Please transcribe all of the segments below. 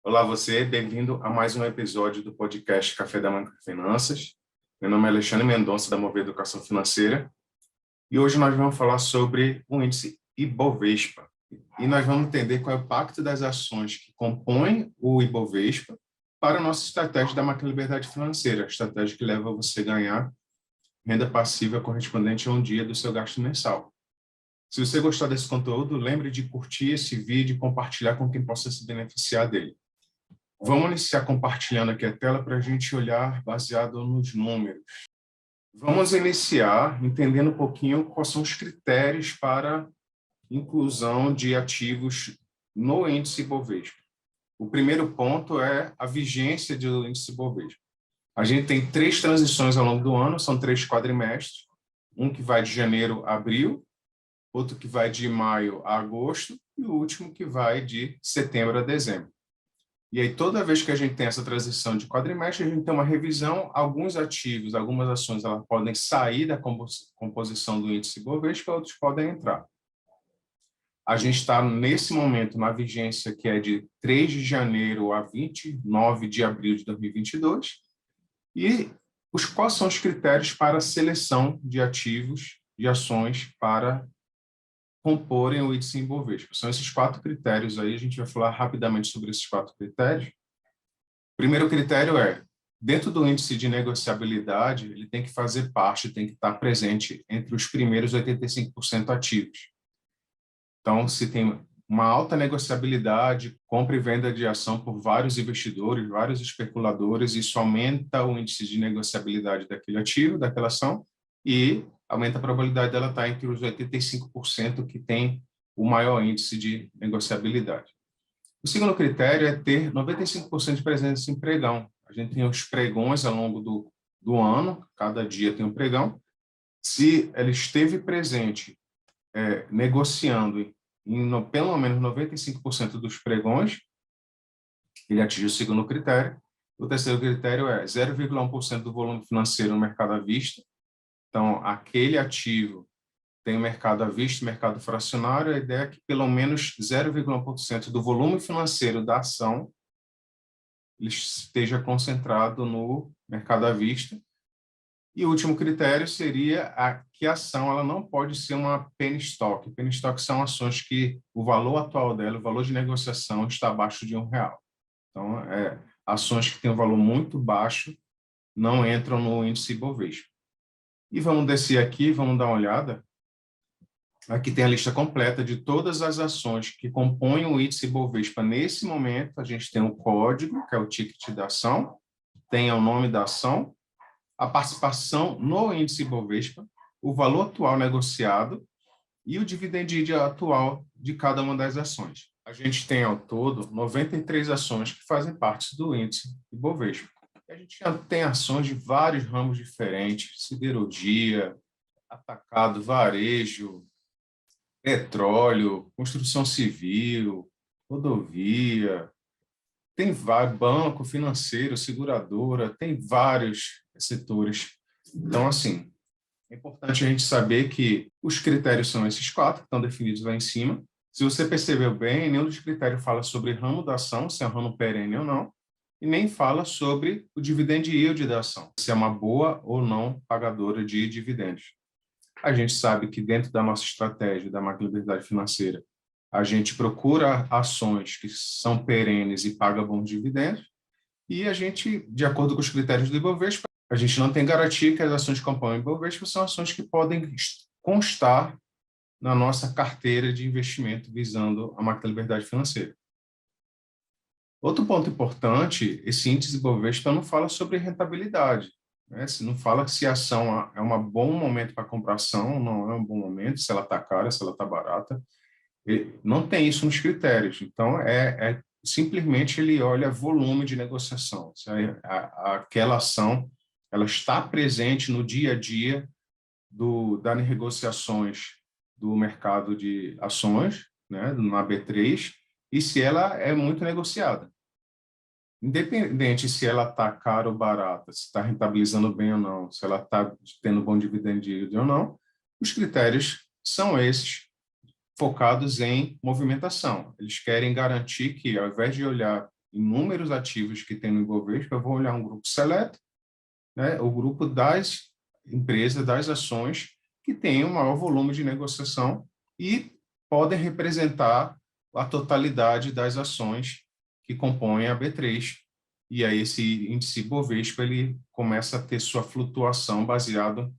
Olá você, bem-vindo a mais um episódio do podcast Café da Manhã com Finanças. Meu nome é Alexandre Mendonça, da Mover Educação Financeira, e hoje nós vamos falar sobre o índice Ibovespa. E nós vamos entender qual é o impacto das ações que compõem o Ibovespa para a nossa estratégia da Máquina Liberdade Financeira, a estratégia que leva você a ganhar renda passiva correspondente a um dia do seu gasto mensal. Se você gostar desse conteúdo, lembre de curtir esse vídeo e compartilhar com quem possa se beneficiar dele. Vamos iniciar compartilhando aqui a tela para a gente olhar baseado nos números. Vamos iniciar entendendo um pouquinho quais são os critérios para inclusão de ativos no índice Ibovespa. O primeiro ponto é a vigência do índice Ibovespa. A gente tem 3 transições ao longo do ano, são 3 quadrimestres, um que vai de janeiro a abril, outro que vai de maio a agosto e o último que vai de setembro a dezembro. E aí, toda vez que a gente tem essa transição de quadrimestre, a gente tem uma revisão, alguns ativos, algumas ações, elas podem sair da composição do índice Ibovespa, outros podem entrar. A gente está, nesse momento, na vigência que é de 3 de janeiro a 29 de abril de 2022, e quais são os critérios para a seleção de ativos, de ações, para comporem o índice Ibovespa. São esses 4 critérios aí, a gente vai falar rapidamente sobre esses 4 critérios. O primeiro critério é, dentro do índice de negociabilidade, ele tem que fazer parte, tem que estar presente entre os primeiros 85% ativos. Então, se tem uma alta negociabilidade, compra e venda de ação por vários investidores, vários especuladores, isso aumenta o índice de negociabilidade daquele ativo, daquela ação, e aumenta a probabilidade dela estar entre os 85% que tem o maior índice de negociabilidade. O segundo critério é ter 95% de presença em pregão. A gente tem os pregões ao longo do ano, cada dia tem um pregão. Se ele esteve presente negociando em pelo menos 95% dos pregões, ele atinge o segundo critério. O terceiro critério é 0,1% do volume financeiro no mercado à vista. Então, aquele ativo tem mercado à vista, mercado fracionário, a ideia é que pelo menos 0,1% do volume financeiro da ação ele esteja concentrado no mercado à vista. E o último critério seria que a ação ela não pode ser uma penny stock. Penny stock são ações que o valor atual dela, o valor de negociação, está abaixo de R$1. Então, ações que têm um valor muito baixo não entram no índice Ibovespa. E vamos descer aqui, vamos dar uma olhada. Aqui tem a lista completa de todas as ações que compõem o índice Ibovespa. Nesse momento, a gente tem o código, que é o ticket da ação, tem o nome da ação, a participação no índice Ibovespa, o valor atual negociado e o dividend yield atual de cada uma das ações. A gente tem, ao todo, 93 ações que fazem parte do índice Ibovespa. A gente já tem ações de vários ramos diferentes, siderurgia, atacado, varejo, petróleo, construção civil, rodovia, tem vários, banco, financeiro, seguradora, tem vários setores. Então, assim, é importante a gente saber que os critérios são esses 4, que estão definidos lá em cima. Se você percebeu bem, nenhum dos critérios fala sobre ramo da ação, se é um ramo perene ou não, e nem fala sobre o dividend yield da ação, se é uma boa ou não pagadora de dividendos. A gente sabe que dentro da nossa estratégia da Máquina Liberdade Financeira, a gente procura ações que são perenes e pagam bons dividendos, e a gente, de acordo com os critérios do Ibovespa, a gente não tem garantia que as ações que compõem o Ibovespa são ações que podem constar na nossa carteira de investimento visando a Máquina Liberdade Financeira. Outro ponto importante, esse índice Ibovespa não fala sobre rentabilidade, né? Se não fala se a ação é um bom momento para comprar ação, não é um bom momento, se ela está cara, se ela está barata. Não tem isso nos critérios. Então, simplesmente ele olha volume de negociação. Se aquela ação ela está presente no dia a dia das negociações do mercado de ações, né, na B3, e se ela é muito negociada. Independente se ela está cara ou barata, se está rentabilizando bem ou não, se ela está tendo bom dividend yield ou não, os critérios são esses, focados em movimentação. Eles querem garantir que, ao invés de olhar inúmeros ativos que tem no Ibovespa, eu vou olhar um grupo seleto, né, o grupo das empresas, das ações que têm o maior volume de negociação e podem representar a totalidade das ações que compõem a B3. E aí esse índice Ibovespa ele começa a ter sua flutuação baseado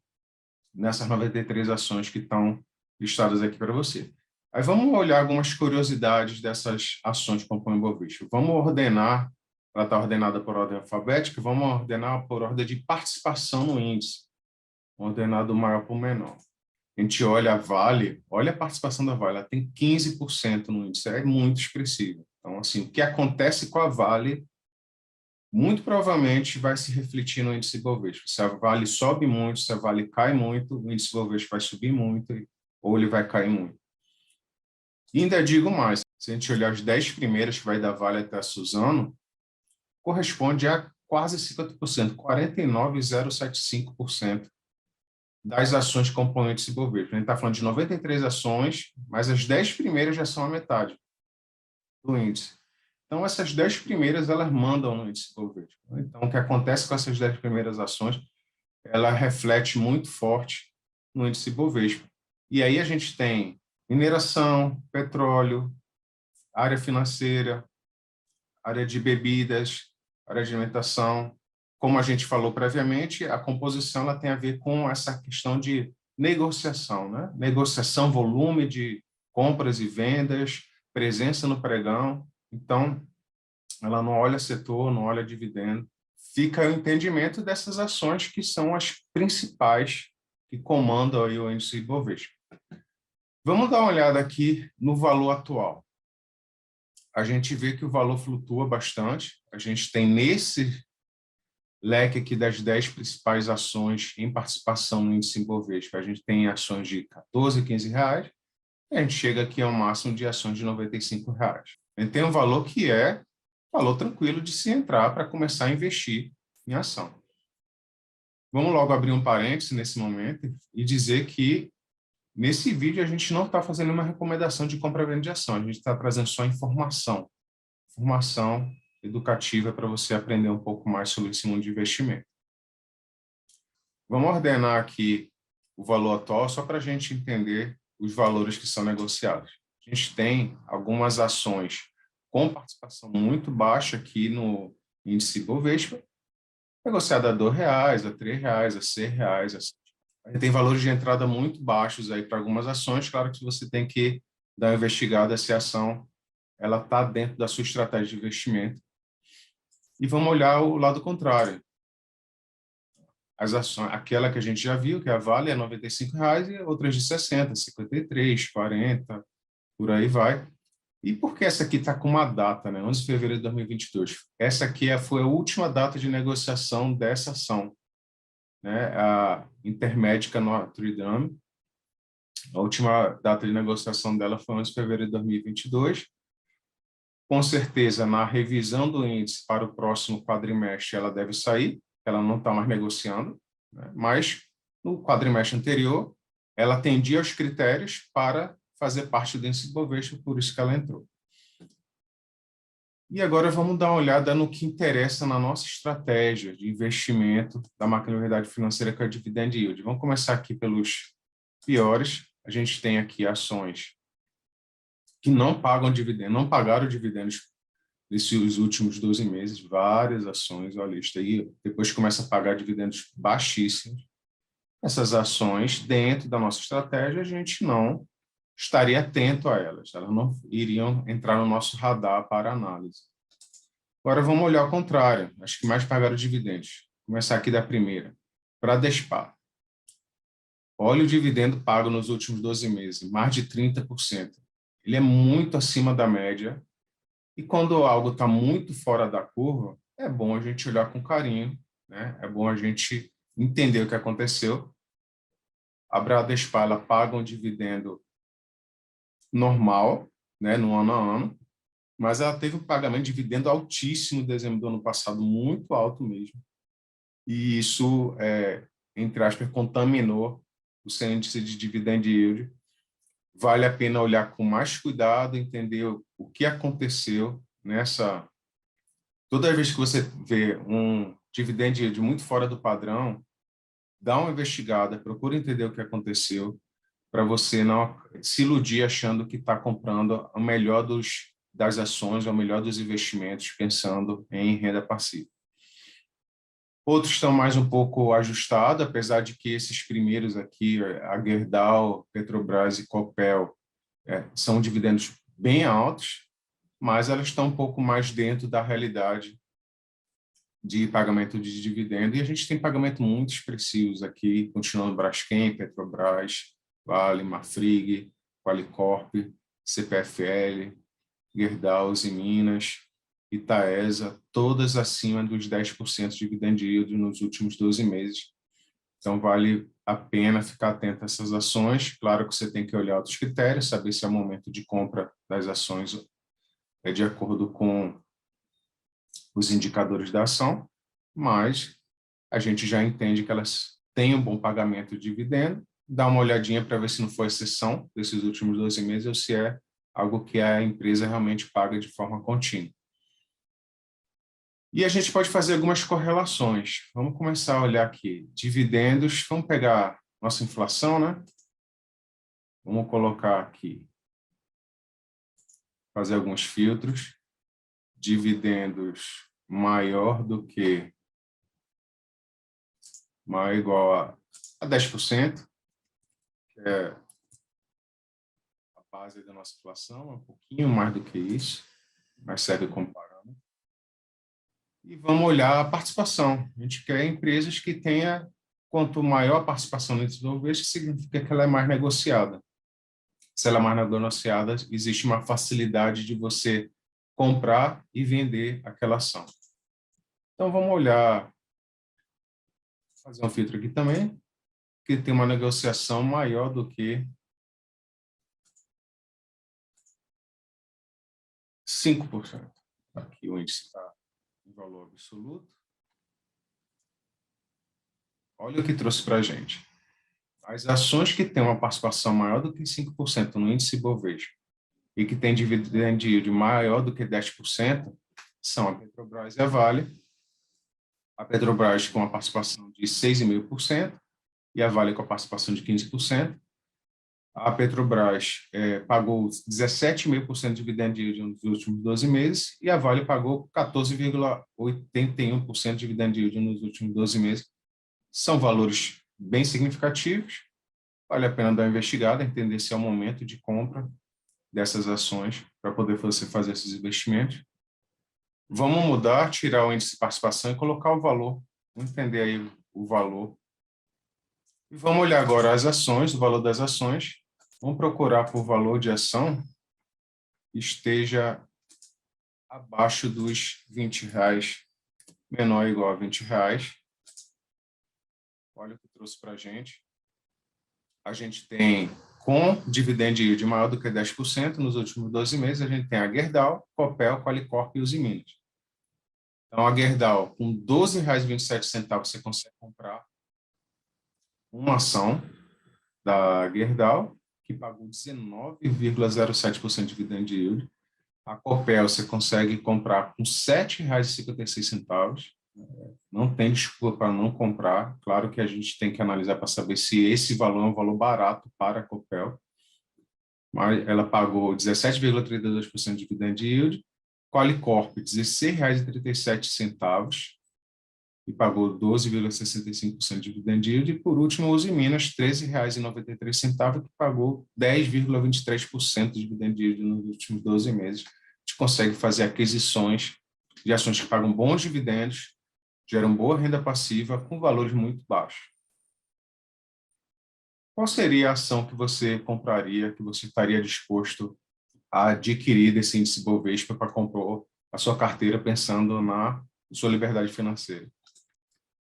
nessas 93 ações que estão listadas aqui para você. Aí vamos olhar algumas curiosidades dessas ações que compõem o Ibovespa. Vamos ordenar, ela está ordenada por ordem alfabética, vamos ordenar por ordem de participação no índice, ordenado do maior para o menor. A gente olha a Vale, olha a participação da Vale, ela tem 15% no índice, é muito expressivo. Então, assim, o que acontece com a Vale, muito provavelmente vai se refletir no índice Ibovespa. Se a Vale sobe muito, se a Vale cai muito, o índice Ibovespa vai subir muito, ou ele vai cair muito. E ainda digo mais, se a gente olhar as 10 primeiras, que vai da Vale até a Suzano, corresponde a quase 50%, 49,075% das ações que compõem o índice Ibovespa. A gente está falando de 93 ações, mas as 10 primeiras já são a metade do índice. Então, essas 10 primeiras, elas mandam no índice Ibovespa. Então, o que acontece com essas 10 primeiras ações, ela reflete muito forte no índice Ibovespa. E aí a gente tem mineração, petróleo, área financeira, área de bebidas, área de alimentação. Como a gente falou previamente, a composição ela tem a ver com essa questão de negociação, né? Negociação, volume de compras e vendas, presença no pregão. Então, ela não olha setor, não olha dividendo. Fica o entendimento dessas ações que são as principais que comandam aí o índice Ibovespa. Vamos dar uma olhada aqui no valor atual. A gente vê que o valor flutua bastante. A gente tem nesse leque aqui das 10 principais ações em participação no índice Ibovespa. A gente tem ações de R$14, R$15, e a gente chega aqui ao máximo de ações de R$95. A gente tem um valor que é valor tranquilo de se entrar para começar a investir em ação. Vamos logo abrir um parêntese nesse momento e dizer que nesse vídeo a gente não está fazendo uma recomendação de compra e venda de ação, a gente está trazendo só informação educativa para você aprender um pouco mais sobre esse mundo de investimento. Vamos ordenar aqui o valor atual só para a gente entender os valores que são negociados. A gente tem algumas ações com participação muito baixa aqui no índice Ibovespa, negociada a R$2, a R$3, a R$6. A gente tem valores de entrada muito baixos aí para algumas ações. Claro que você tem que dar uma investigada se a ação ela está dentro da sua estratégia de investimento. E vamos olhar o lado contrário. As ações, aquela que a gente já viu, que é a Vale, é R$95, e outras de 60, 53, 40, por aí vai. E por que essa aqui está com uma data, né? 11 de fevereiro de 2022? Essa aqui foi a última data de negociação dessa ação, né? A Intermédica Notre Dame. A última data de negociação dela foi 11 de fevereiro de 2022. Com certeza, na revisão do índice para o próximo quadrimestre, ela deve sair, ela não está mais negociando, né? Mas no quadrimestre anterior, ela atendia aos critérios para fazer parte do índice Ibovespa, por isso que ela entrou. E agora vamos dar uma olhada no que interessa na nossa estratégia de investimento da máquina de verdade financeira, que é o Dividend Yield. Vamos começar aqui pelos piores. A gente tem aqui ações que não pagam dividendo, não pagaram dividendos nesses últimos 12 meses, várias ações, olha, isso aí, depois começa a pagar dividendos baixíssimos. Essas ações, dentro da nossa estratégia, a gente não estaria atento a elas, elas não iriam entrar no nosso radar para análise. Agora vamos olhar ao contrário, as que mais pagaram dividendos. Vou começar aqui da primeira, Bradespar. Olha o dividendo pago nos últimos 12 meses, mais de 30%. Ele é muito acima da média, e quando algo está muito fora da curva, é bom a gente olhar com carinho, né? É bom a gente entender o que aconteceu. A Bradespar, ela paga um dividendo normal, né, no ano a ano, mas ela teve um pagamento de dividendo altíssimo em dezembro do ano passado, muito alto mesmo. E isso, entre aspas, contaminou o seu índice de dividend yield. Vale a pena olhar com mais cuidado, entender o que aconteceu nessa Toda vez que você vê um dividend yield muito fora do padrão, dá uma investigada, procura entender o que aconteceu, para você não se iludir achando que está comprando o melhor das ações, o melhor dos investimentos, pensando em renda passiva. Outros estão mais um pouco ajustados, apesar de que esses primeiros aqui, a Gerdau, Petrobras e Copel, são dividendos bem altos, mas elas estão um pouco mais dentro da realidade de pagamento de dividendo, e a gente tem pagamento muito expressivos aqui, continuando Braskem, Petrobras, Vale, Marfrig, Qualicorp, CPFL, Gerdau e Minas, Itaesa, todas acima dos 10% de dividend yield nos últimos 12 meses. Então, vale a pena ficar atento a essas ações. Claro que você tem que olhar outros critérios, saber se é o momento de compra das ações é de acordo com os indicadores da ação, mas a gente já entende que elas têm um bom pagamento de dividendo. Dá uma olhadinha para ver se não foi exceção desses últimos 12 meses ou se é algo que a empresa realmente paga de forma contínua. E a gente pode fazer algumas correlações. Vamos começar a olhar aqui. Dividendos, vamos pegar nossa inflação, né? Vamos colocar aqui, fazer alguns filtros. Dividendos maior do que, maior ou igual a 10%, que é a base da nossa inflação, um pouquinho mais do que isso, mas segue comparando. E vamos olhar a participação. A gente quer empresas que tenha, quanto maior a participação no índice do Bovespa, significa que ela é mais negociada. Se ela é mais negociada, existe uma facilidade de você comprar e vender aquela ação. Então, vamos olhar, fazer um filtro aqui também, que tem uma negociação maior do que 5%. Aqui o índice está em valor absoluto. Olha o que trouxe para a gente. As ações que têm uma participação maior do que 5% no índice Bovespa e que têm dividend yield maior do que 10% são a Petrobras e a Vale. A Petrobras com a participação de 6,5% e a Vale com a participação de 15%. A Petrobras pagou 17,5% de dividend yield nos últimos 12 meses e a Vale pagou 14,81% de dividend yield nos últimos 12 meses. São valores bem significativos, vale a pena dar uma investigada, entender se é o momento de compra dessas ações para poder você fazer esses investimentos. Vamos mudar, tirar o índice de participação e colocar o valor. Vamos entender aí o valor. E vamos olhar agora as ações, o valor das ações. Vamos procurar por valor de ação que esteja abaixo dos R$20, menor ou igual a R$20. Olha o que trouxe para a gente. A gente tem, com dividend yield maior do que 10% nos últimos 12 meses, a gente tem a Gerdau, Copel, Qualicorp e Usiminas. Então, a Gerdau, com R$12,27, você consegue comprar uma ação da Gerdau, que pagou 19,07% de dividend yield. A Copel você consegue comprar com R$7,56. Não tem desculpa para não comprar. Claro que a gente tem que analisar para saber se esse valor é um valor barato para a Copel. Mas ela pagou 17,32% de dividend yield. Qualicorp, R$16,37 e pagou 12,65% de dividend yield. E, por último, a Usiminas, R$13,93, que pagou 10,23% de dividend yield nos últimos 12 meses. A gente consegue fazer aquisições de ações que pagam bons dividendos, geram boa renda passiva com valores muito baixos. Qual seria a ação que você compraria, que você estaria disposto a adquirir desse índice Bovespa para compor a sua carteira pensando na sua liberdade financeira?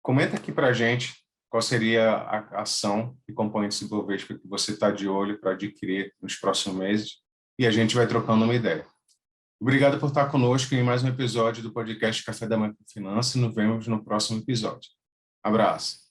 Comenta aqui para a gente qual seria a ação que compõe esse Bovespa que você está de olho para adquirir nos próximos meses e a gente vai trocando uma ideia. Obrigado por estar conosco em mais um episódio do podcast Café da Manhã com Finanças e nos vemos no próximo episódio. Abraço.